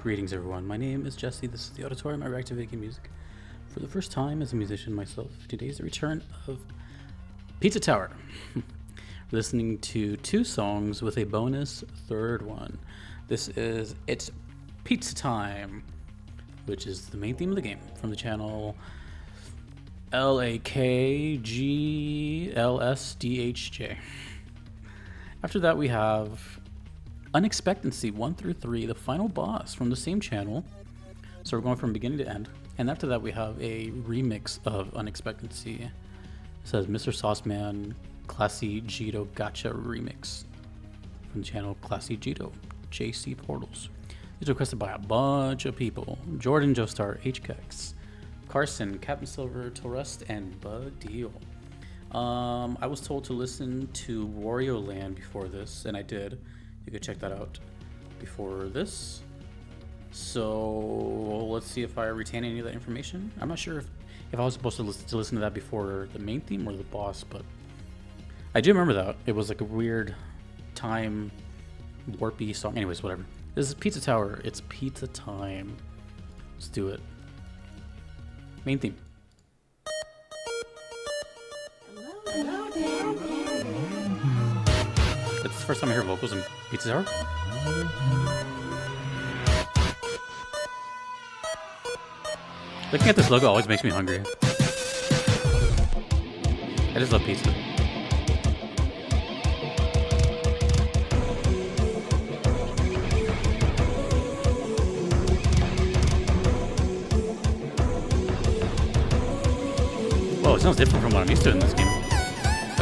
Greetings everyone, my name is Jesse, this is the Auditorium. I react to video game music for the first time as a musician myself. Today is the return of Pizza Tower. Listening to two songs with a bonus third one. This is It's Pizza Time, which is the main theme of the game from the channel LAKGLSDHJ. After that we have Unexpectancy 1 through 3, the final boss from the same channel. So we're going from beginning to end. And after that we have a remix of Unexpectancy. It says Mr. Sauceman Classy Jito Gotcha Remix from the channel Classy Jito JC Portals. These are requested by a bunch of people. Jordan Jostar, HKEX, Carson, capnsilver, Torust, and Bug Deal. I was told to listen to Wario Land before this, and I did. You could check that out before this. So let's see if I retain any of that information. I'm not sure if I was supposed to listen to that before the main theme or the boss, but I do remember that. It was like a weird time warpy song. Anyways, whatever. This is Pizza Tower. It's pizza time. Let's do it. Main theme. It's the first time I hear vocals in Pizza Tower. Looking at this logo always makes me hungry. I just love pizza. Whoa, it sounds different from what I'm used to in this game.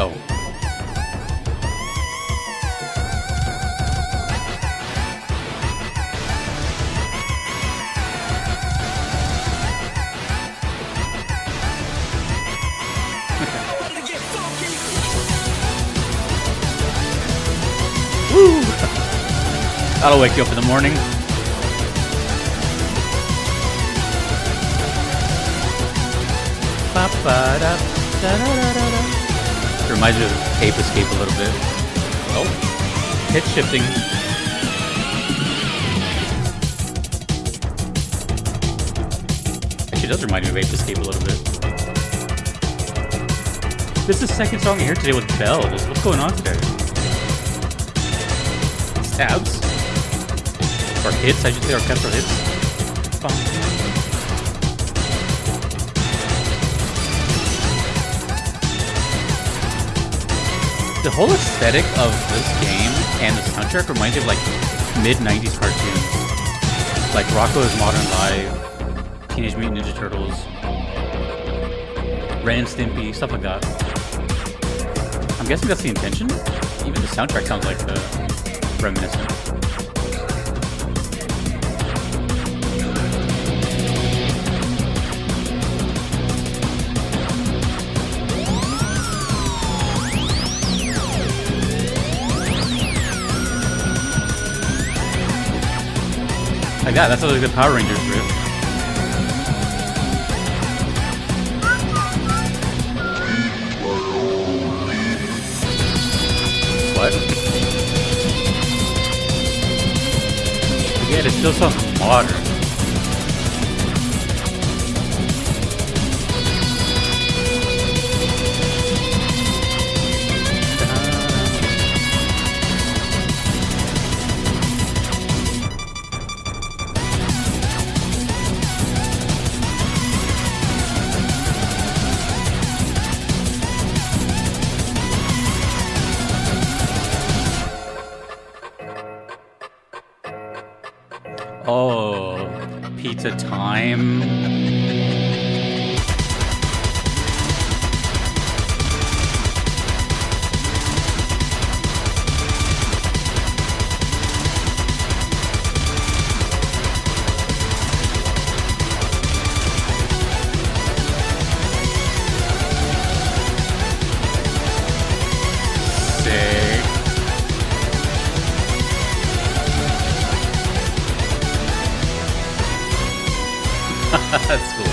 Oh. Woo! That'll wake you up in the morning. It reminds me of Ape Escape a little bit. Oh, pitch shifting. Actually, it does remind me of Ape Escape a little bit. This is the second song I hear today with bells. What's going on today? Stabs? Or hits, I should say, orchestral hits. The whole aesthetic of this game and the soundtrack reminds me of like mid-90s cartoons. Like Rocko's Modern Life, Teenage Mutant Ninja Turtles, Ren and Stimpy, stuff like that. I'm guessing that's the intention. Even the soundtrack sounds like reminiscent. Like that, that's a really good Power Rangers riff. What? Yeah, it still sounds modern. Oh, pizza time. Sick. That's cool.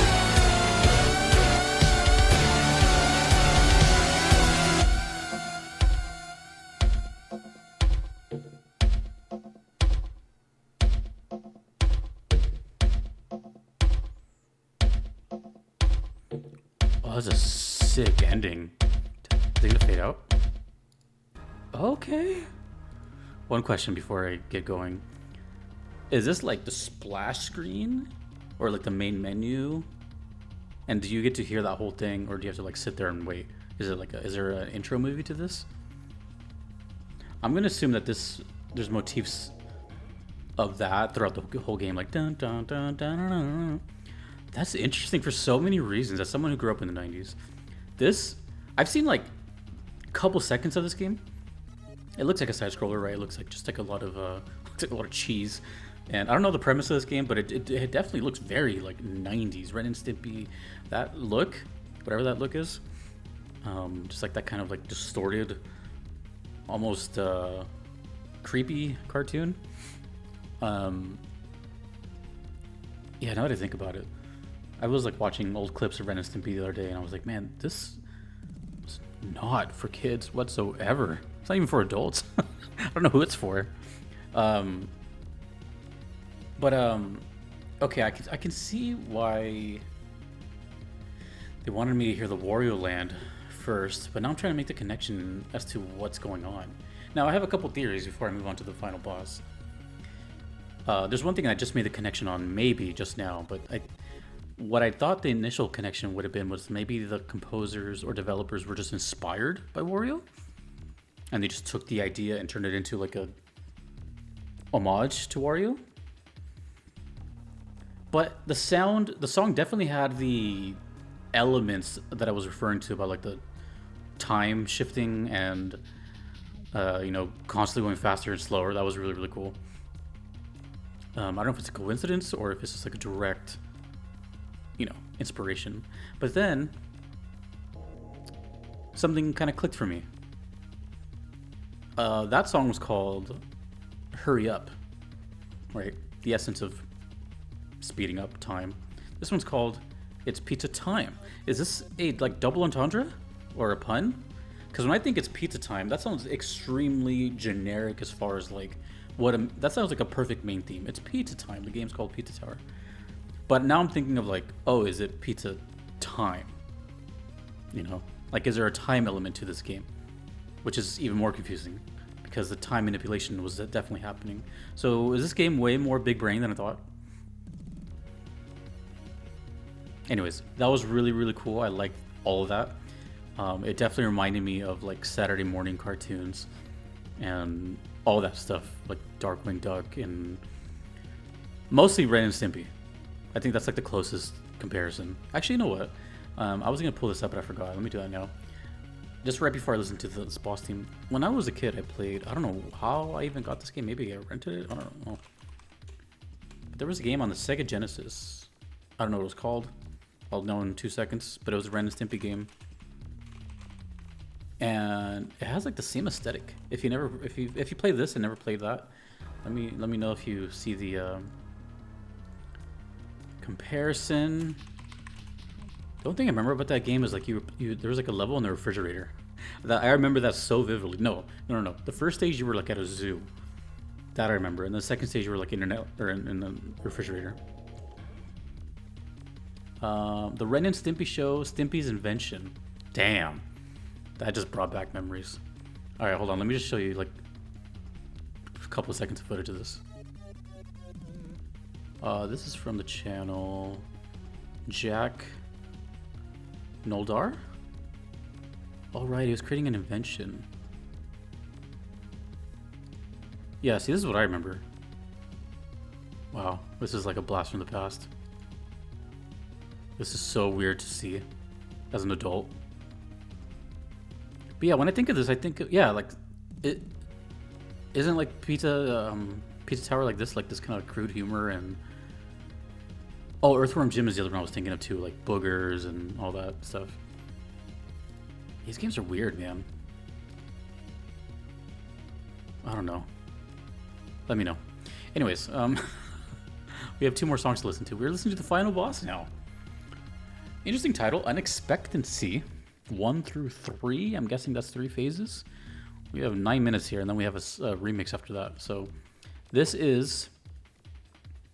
Oh, that's a sick ending. Is it gonna fade out? Okay. One question before I get going. Is this like the splash screen? Or like the main menu? And do you get to hear that whole thing, or do you have to like sit there and wait? Is it like is there an intro movie to this? I'm gonna assume that there's motifs of that throughout the whole game, like dun dun dun dun dun dun. That's interesting for so many reasons. As someone who grew up in the 90s, I've seen like a couple seconds of this game. It looks like a side scroller, right? It looks like just like a lot of cheese. And I don't know the premise of this game, but it definitely looks very like 90s, Ren and Stimpy. That look, whatever that look is, just like that kind of like distorted, almost creepy cartoon. Yeah, now that I think about it, I was like watching old clips of Ren and Stimpy the other day, and I was like, man, this is not for kids whatsoever. It's not even for adults. I don't know who it's for. Okay, I can see why they wanted me to hear the Wario Land first, but now I'm trying to make the connection as to what's going on. Now, I have a couple theories before I move on to the final boss. There's one thing I just made the connection on maybe just now, but what I thought the initial connection would have been was maybe the composers or developers were just inspired by Wario, and they just took the idea and turned it into like a homage to Wario. But the song definitely had the elements that I was referring to about like the time shifting and constantly going faster and slower. That was really, really cool. I don't know if it's a coincidence or if it's just like a direct, inspiration. But then something kind of clicked for me. That song was called Hurry Up, right? The essence of speeding up time. This one's called It's Pizza Time. Is this a like double entendre or a pun? Because when I think it's pizza time, that sounds extremely generic as far as like that sounds like a perfect main theme. It's pizza time. The game's called Pizza Tower. But now I'm thinking of like, oh, is it pizza time? Like, is there a time element to this game? Which is even more confusing because the time manipulation was definitely happening. So is this game way more big brain than I thought? Anyways, that was really, really cool. I liked all of that. It definitely reminded me of like Saturday morning cartoons and all that stuff, like Darkwing Duck and mostly Ren and Stimpy. I think that's like the closest comparison. Actually, you know what? I was gonna pull this up, but I forgot. Let me do that now. Just right before I listened to this boss theme. When I was a kid, I played. I don't know how I even got this game. Maybe I rented it. I don't know. But there was a game on the Sega Genesis. I don't know what it was called. I'll know in 2 seconds. But it was a Ren and Stimpy game. And it has like the same aesthetic. If you play this and never played that, let me know if you see the comparison. The only thing I remember about that game is like there was like a level in the refrigerator. I remember that so vividly. No. The first stage you were like at a zoo. That I remember. And the second stage you were like in the refrigerator. The Ren and Stimpy show, Stimpy's Invention. Damn. That just brought back memories. Alright, hold on. Let me just show you like a couple of seconds of footage of this. This is from the channel Jack Noldar? Alright, he was creating an invention. Yeah, see, this is what I remember. Wow, this is like a blast from the past. This is so weird to see as an adult. But yeah, when I think of this, I think, like, it isn't like Pizza Tower like this kind of crude humor and... Oh, Earthworm Jim is the other one I was thinking of too, like boogers and all that stuff. These games are weird, man. I don't know. Let me know. Anyways, we have 2 more songs to listen to. We're listening to the final boss now. Interesting title, Unexpectancy. 1 through 3. I'm guessing that's 3 phases. We have 9 minutes here, and then we have a remix after that. So this is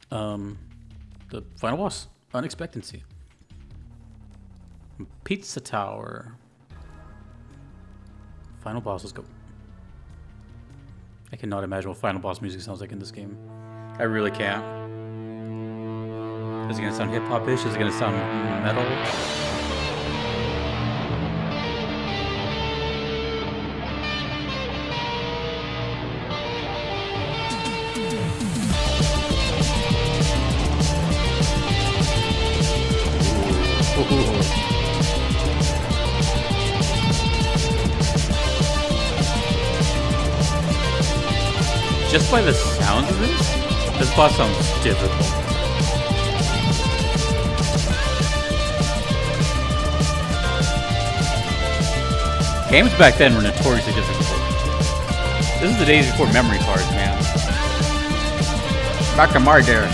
the final boss, Unexpectancy. Pizza Tower. Final boss, let's go. I cannot imagine what final boss music sounds like in this game. I really can't. Is it gonna sound hip-hop-ish? Is it gonna sound metal? Just by the sound of this boss sounds difficult. Games back then were notoriously difficult. This is the days before memory cards, man. Back in my day.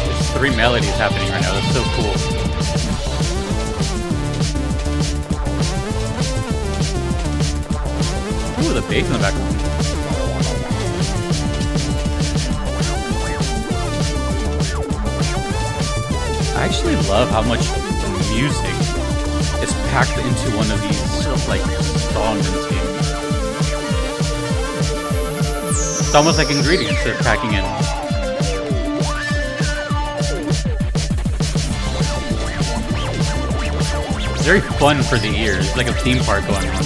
There's 3 melodies happening right now. That's so cool. Ooh, the bass in the background. I actually love how much music is packed into one of these sort of like songs in this game. It's almost like ingredients they're packing in. It's very fun for the ears. It's like a theme park going on.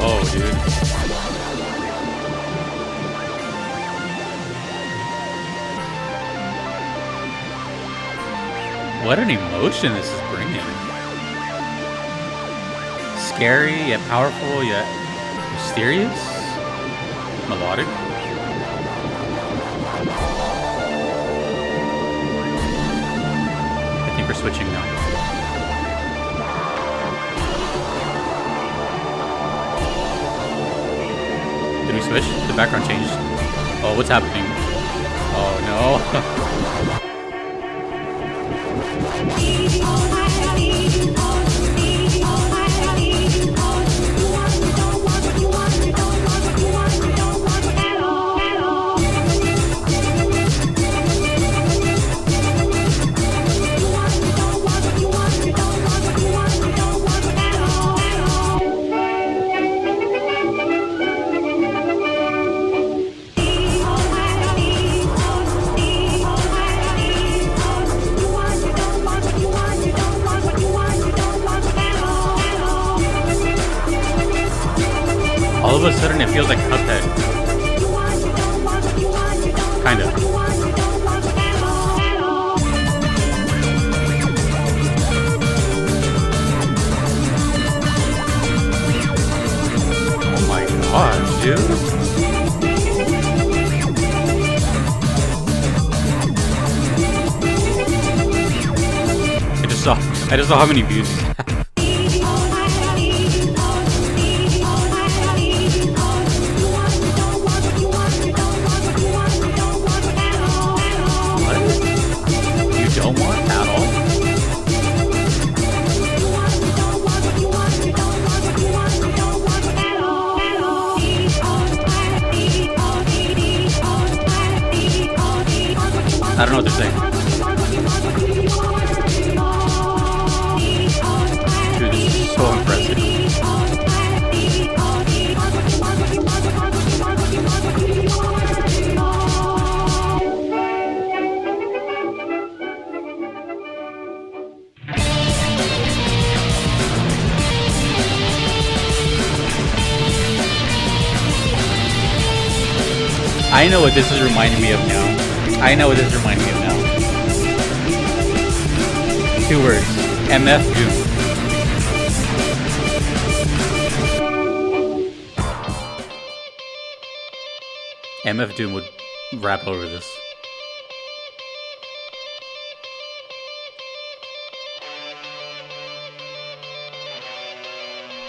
Whoa, dude. What an emotion this is bringing. Scary, yet powerful, yet mysterious, melodic. I think we're switching now. Did we switch? The background changed. Oh, what's happening? Oh no. All of a sudden, it feels like Cuphead. Kind of. Oh my gosh, dude. I just saw how many views. Don't want at all. I don't know what they're saying. Dude, this is so impressive. I know what this is reminding me of now. I know what this is reminding me of now. 2 words. MF Doom. MF Doom would rap over this.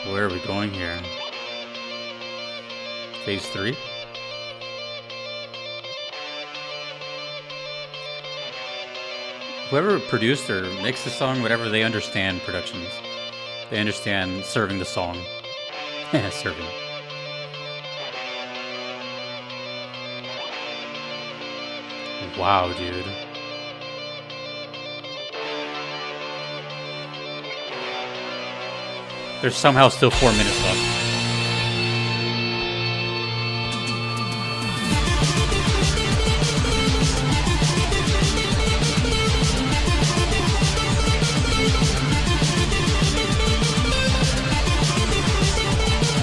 Where are we going here? Phase 3? Whoever produced or mixed the song, whatever, they understand productions. They understand serving the song. Serving. Wow, dude. There's somehow still 4 minutes left.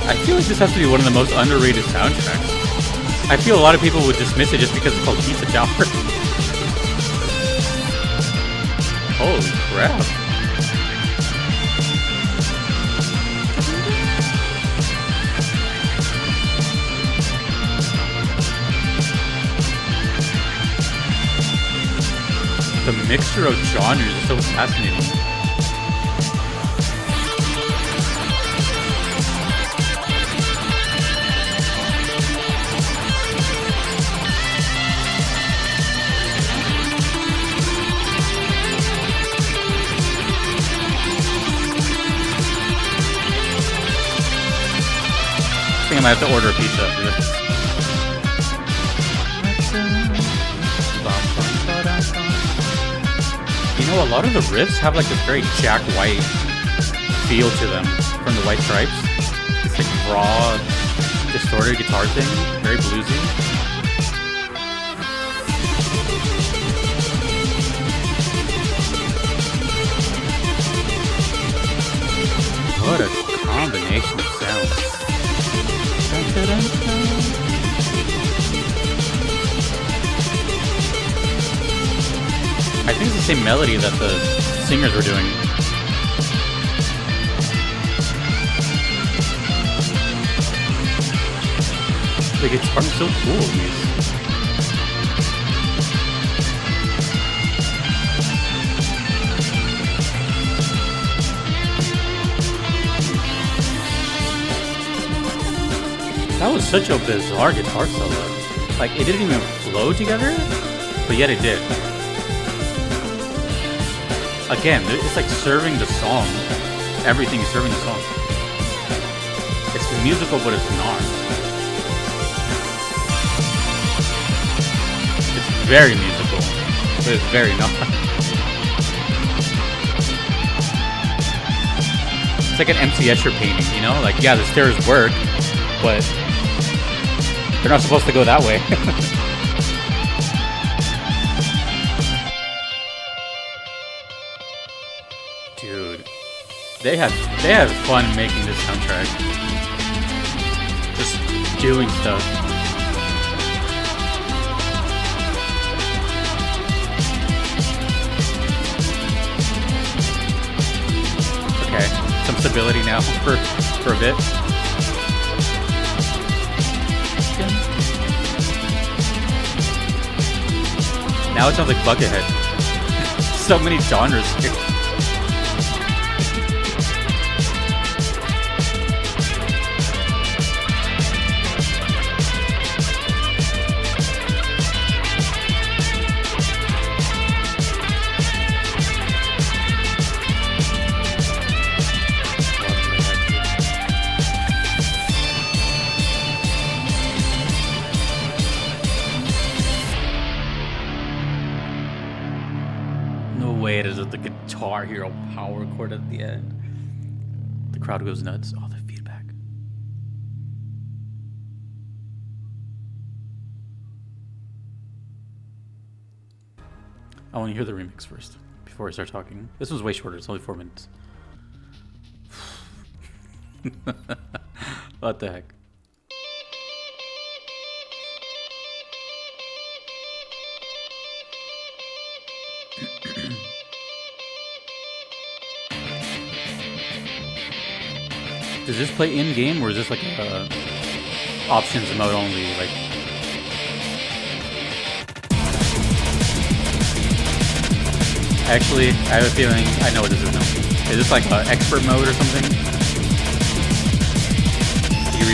I feel like this has to be one of the most underrated soundtracks. I feel a lot of people would dismiss it just because it's called Pizza Tower. Holy crap. The mixture of genres is so fascinating. I think I might have to order a pizza after this. You know, a lot of the riffs have like this very Jack White feel to them from the White Stripes. It's like raw, distorted guitar thing, very bluesy. What a combination of sounds. I think it's the same melody that the singers were doing. The guitar's so cool, these. That was such a bizarre guitar solo. Like, it didn't even flow together, but yet it did. Again, it's like serving the song. Everything is serving the song. It's musical, but it's not. It's very musical, but it's very not. It's like an MC Escher painting, you know? Like, yeah, the stairs work, but they're not supposed to go that way. Dude, they had fun making this soundtrack. Just doing stuff. Okay, some stability now for a bit. Now it sounds like Buckethead. So many genres here. The Guitar Hero power chord at the end. The crowd goes nuts. Oh, the feedback. I want to hear the remix first before I start talking. This one's way shorter. It's only 4 minutes. What the heck? Does this play in-game, or is this like a options mode only? Like, actually, I have a feeling I know what this is now. Is this like expert mode or something?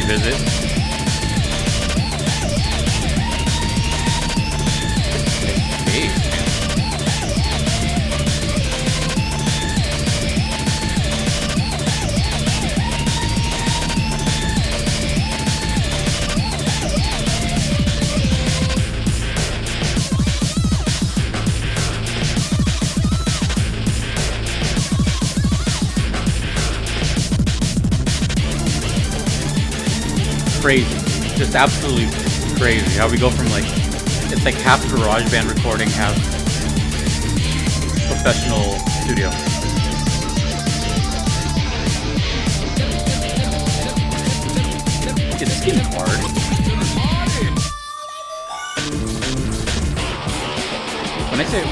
revisit. Hey. Crazy, just absolutely crazy how we go from like, it's like half garage band recording, half professional studio. It's getting hard.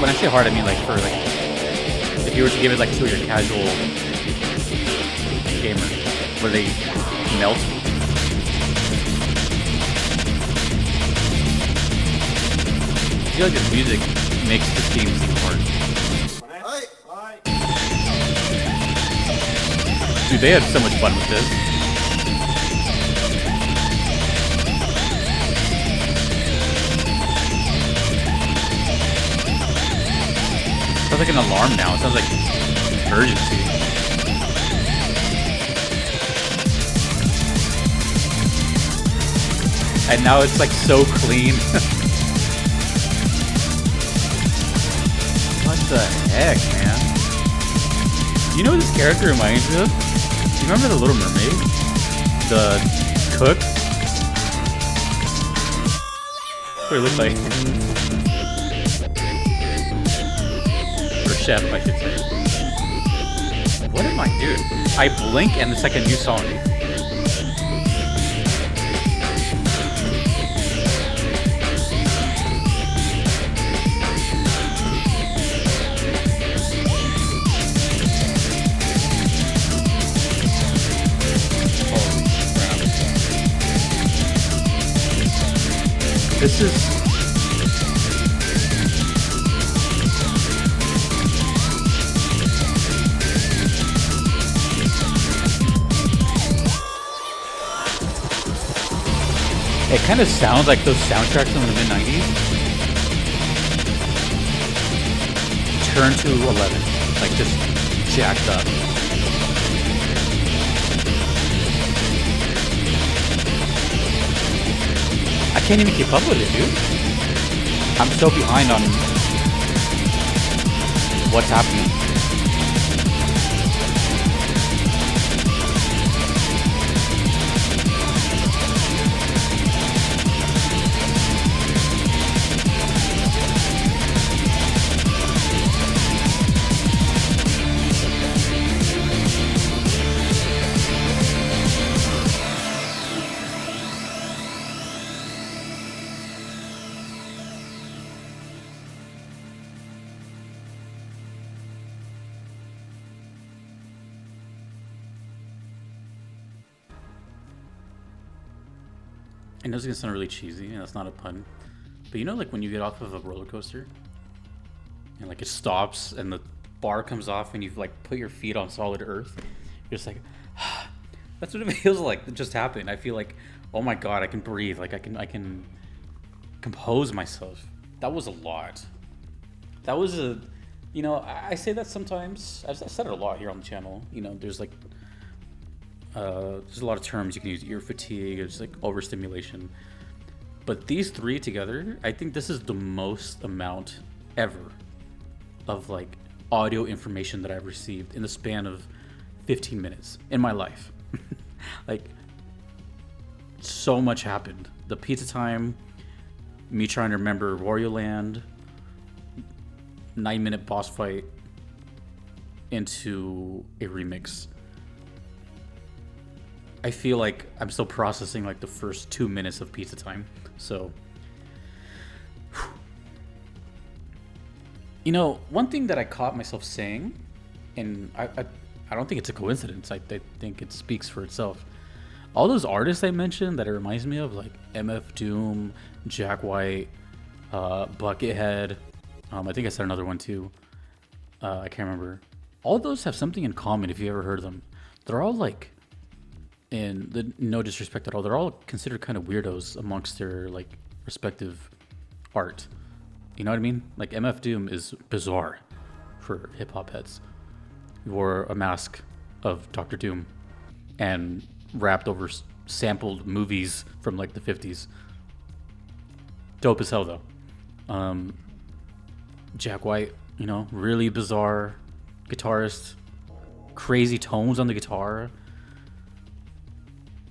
When I say hard, I mean like for like, if you were to give it like to your casual gamer, where they melt. I feel like this music makes this game seem hard. Dude, they had so much fun with this. Sounds like an alarm now. It sounds like urgency. And now it's like so clean. What the heck, man? You know what this character reminds me of? Do you remember the Little Mermaid? The cook? That's what it looked like. Or chef, I should say. What am I doing? I blink and it's like a new song. This is... It kind of sounds like those soundtracks from the mid-90s. Turn to 11. Like, just jacked up. I can't even keep up with it, dude. I'm so behind on what's happening. I know it's gonna sound really cheesy, and that's not a pun, but you know, like when you get off of a roller coaster, and like it stops, and the bar comes off, and you've like put your feet on solid earth. You're just like, that's what it feels like. It just happened. I feel like, oh my god, I can breathe. Like I can compose myself. That was a lot. That was a, you know, I say that sometimes. I've said it a lot here on the channel. You know, there's like. There's a lot of terms you can use, ear fatigue, it's like overstimulation. But these three together, I think this is the most amount ever of like audio information that I've received in the span of 15 minutes in my life. Like, so much happened. The pizza time, me trying to remember Wario Land, 9-minute boss fight into a remix. I feel like I'm still processing like the first 2 minutes of pizza time. So, you know, one thing that I caught myself saying, and I don't think it's a coincidence. I think it speaks for itself. All those artists I mentioned that it reminds me of, like MF Doom, Jack White, Buckethead. I think I said another one too. I can't remember. All those have something in common if you ever heard them. They're all like and no disrespect at all, they're all considered kind of weirdos amongst their like respective art. You know what I mean? Like MF Doom is bizarre for hip hop heads. He wore a mask of Doctor Doom and rapped over sampled movies from like the 50s. Dope as hell though. Jack White, you know, really bizarre guitarist, crazy tones on the guitar.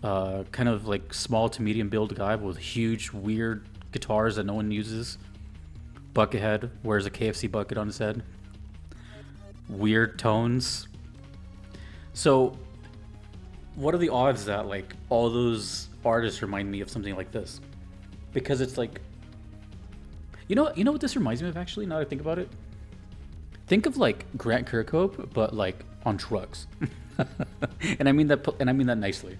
Kind of like small to medium build guy with huge weird guitars that no one uses. Buckethead wears a KFC bucket on his head. Weird tones. So what are the odds that like all those artists remind me of something like this? Because it's like, you know what this reminds me of actually, now that I think about it? Think of like Grant Kirkhope, but like on drugs. and I mean that nicely.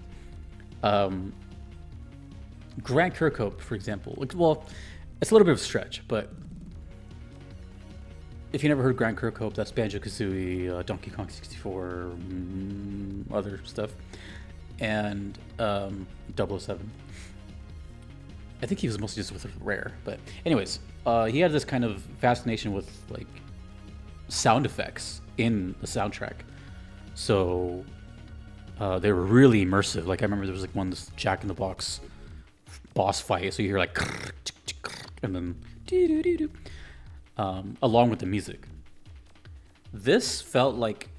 Grant Kirkhope, for example, like, well, it's a little bit of a stretch, but if you never heard Grant Kirkhope, that's Banjo-Kazooie, Donkey Kong 64, other stuff, and 007. I think he was mostly just with Rare, but anyways, he had this kind of fascination with like sound effects in the soundtrack. So they were really immersive. Like I remember there was like one this Jack in the Box boss fight, so you hear like and then along with the music. This felt like,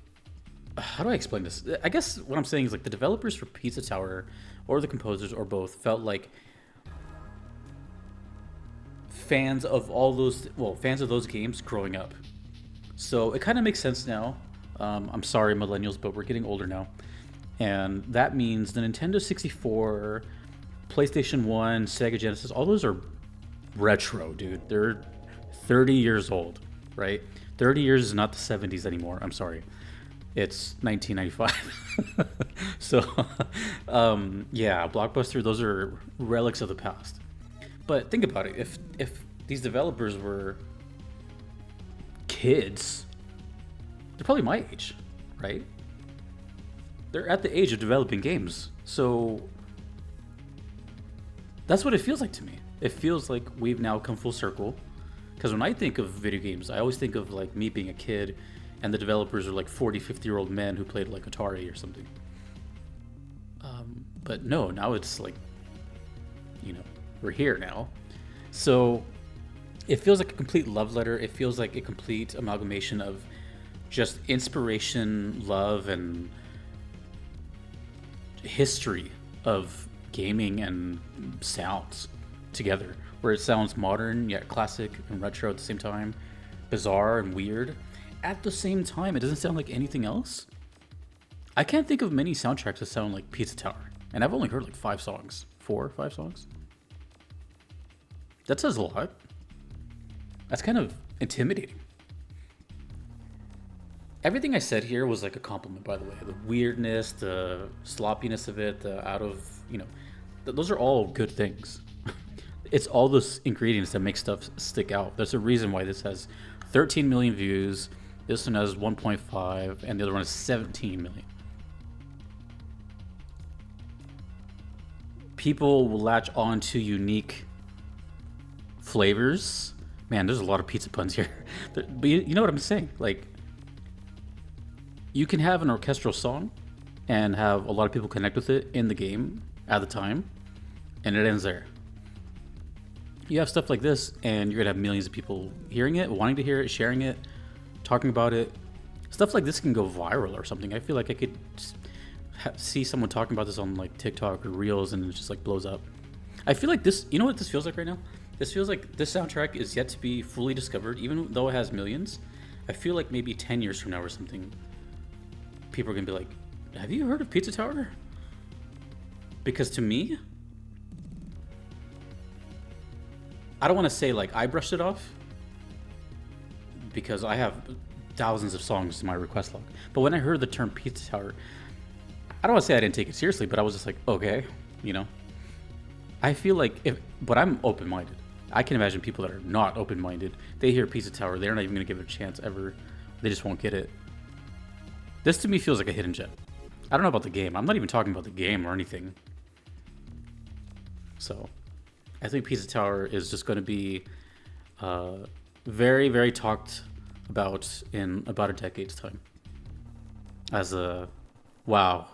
how do I explain this? I guess what I'm saying is like the developers for Pizza Tower or the composers or both felt like fans of those games growing up. So it kind of makes sense now. I'm sorry, millennials, but we're getting older now. And that means the Nintendo 64, PlayStation 1, Sega Genesis, all those are retro, dude. They're 30 years old, right? 30 years is not the 70s anymore. I'm sorry. It's 1995. So, yeah, Blockbuster, those are relics of the past. But think about it. If these developers were kids, they're probably my age, right? They're at the age of developing games. So that's what it feels like to me. It feels like we've now come full circle. Because when I think of video games, I always think of like me being a kid and the developers are like 40, 50-year-old men who played like Atari or something. But no, now it's like, you know, we're here now. So it feels like a complete love letter. It feels like a complete amalgamation of just inspiration, love, and history of gaming and sounds together, where it sounds modern yet classic and retro at the same time, bizarre and weird at the same time. It doesn't sound like anything else. I can't think of many soundtracks that sound like Pizza Tower, and I've only heard like 5 songs. 4 or 5 songs. That says a lot. That's kind of intimidating. Everything I said here was like a compliment, by the way. The weirdness, the sloppiness of it, the out of, you know, those are all good things. It's all those ingredients that make stuff stick out. There's a reason why this has 13 million views, this one has 1.5, and the other one has 17 million. People will latch on to unique flavors. Man, there's a lot of pizza puns here. But you know what I'm saying? Like, you can have an orchestral song and have a lot of people connect with it in the game at the time, and it ends there. You have stuff like this, and you're gonna have millions of people hearing it, wanting to hear it, sharing it, talking about it. Stuff like this can go viral or something. I feel like I could see someone talking about this on like TikTok or Reels, and it just like blows up. I feel like this, you know what this feels like right now? This feels like this soundtrack is yet to be fully discovered, even though it has millions. I feel like maybe 10 years from now or something, people are gonna be like, have you heard of Pizza Tower? Because to me, I don't want to say like I brushed it off, because I have thousands of songs in my request log. But when I heard the term Pizza Tower, I don't want to say I didn't take it seriously, but I was just like, okay, you know. I feel like but I'm open-minded. I can imagine people that are not open-minded. They hear Pizza Tower, they're not even going to give it a chance ever. They just won't get it. This to me feels like a hidden gem. I don't know about the game. I'm not even talking about the game or anything. So, I think Pizza Tower is just going to be very, very talked about in about a decade's time. As a, wow,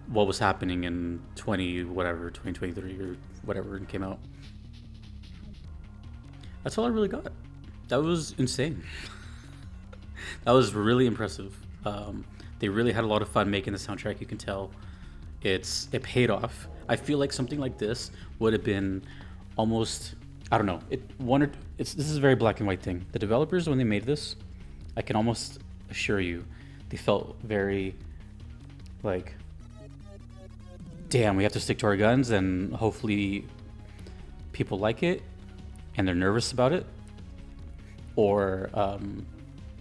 what was happening in 2023 or whatever it came out. That's all I really got. That was insane. That was really impressive. They really had a lot of fun making the soundtrack. You can tell it paid off. I feel like something like this would have been almost, I don't know. This is a very black and white thing. The developers, when they made this, I can almost assure you, they felt very like, damn, we have to stick to our guns, and hopefully people like it and they're nervous about it, or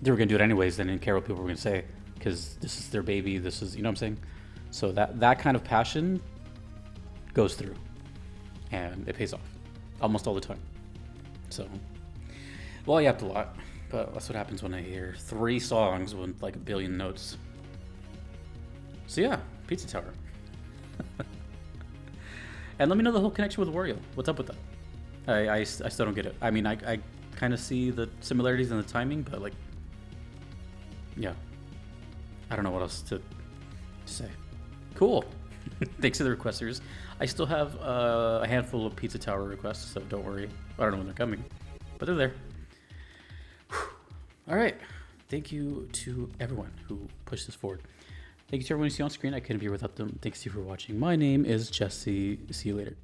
they were gonna do it anyways. They didn't care what people were gonna say because this is their baby. This is, you know what I'm saying? So that kind of passion goes through, and it pays off almost all the time. So, well, I yapped a lot, but that's what happens when I hear 3 songs with like a billion notes. So yeah, Pizza Tower. And let me know the whole connection with Wario. What's up with that? I still don't get it. I mean, I kind of see the similarities in the timing, but like, yeah, I don't know what else to say. Cool. Thanks to the requesters. I still have a handful of Pizza Tower requests, so don't worry. I don't know when they're coming, but they're there. All right. Thank you to everyone who pushed this forward. Thank you to everyone you see on screen. I couldn't be here without them. Thanks to you for watching. My name is Jesse. See you later.